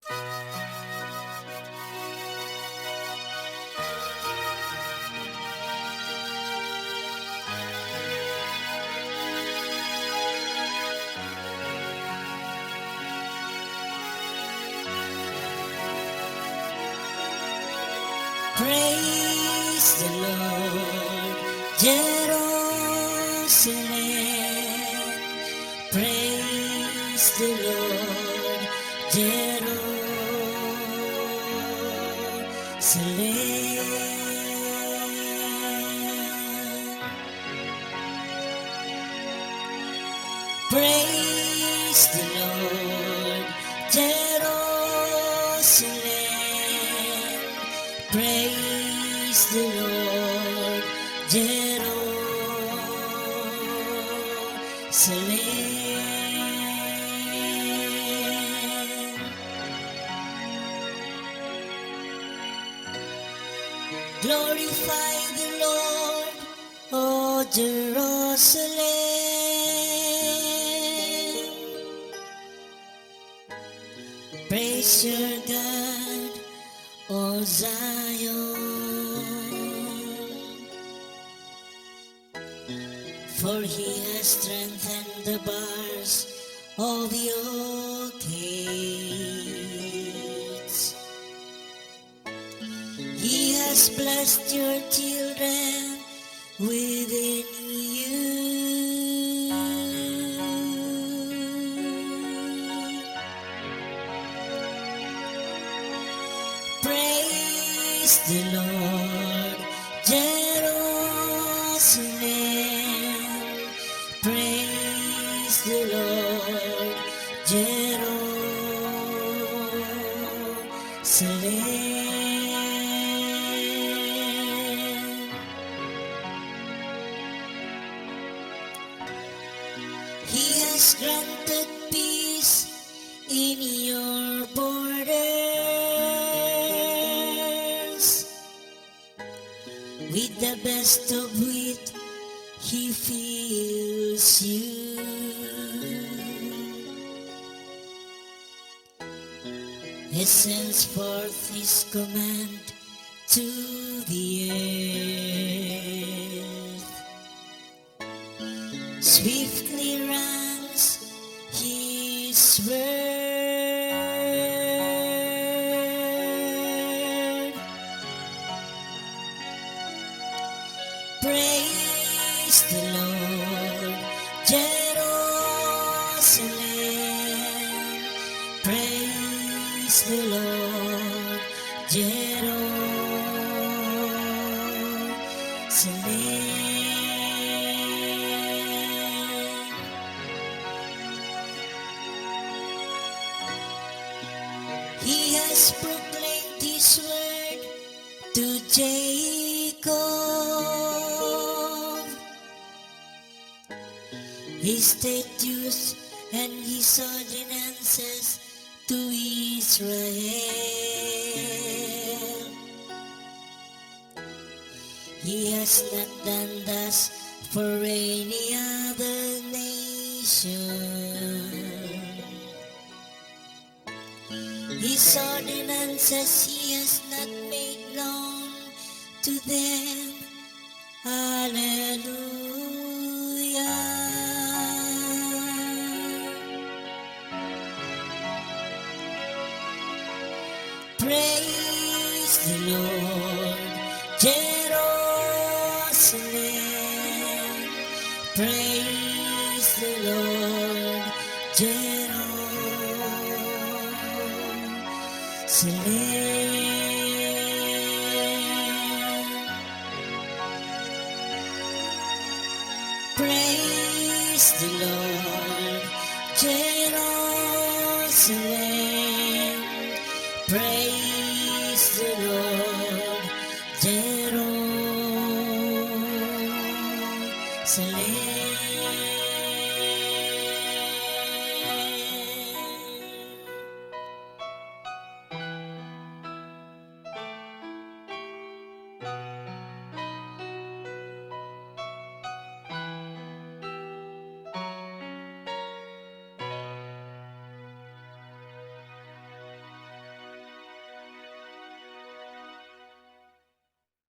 Praise the Lord, Jerusalem. Praise the Lord, Jerusalem. Praise the Lord, Jerusalem. Praise the Lord, Jerusalem. Glorify the Lord, O Jerusalem. Praise your God, O Zion, for He has strengthened the bars of your gates. He has blessed your children within you. Praise the Lord, Jerusalem. Praise the Lord, Jerusalem. He has granted peace in your borders. With the best of wit, He fills you. He sends forth His command to the earth. Swiftly runs His word. Praise the Lord, Jerusalem. Praise the Lord, Jerusalem. He has proclaimed His word to Jacob, His statutes and His ordinances to Israel. He has not done thus for any other nation. His ordinances He has not made known to them. Hallelujah. Praise the Lord, Jerusalem. Praise the Lord, Jerusalem. Praise the Lord, Jerusalem.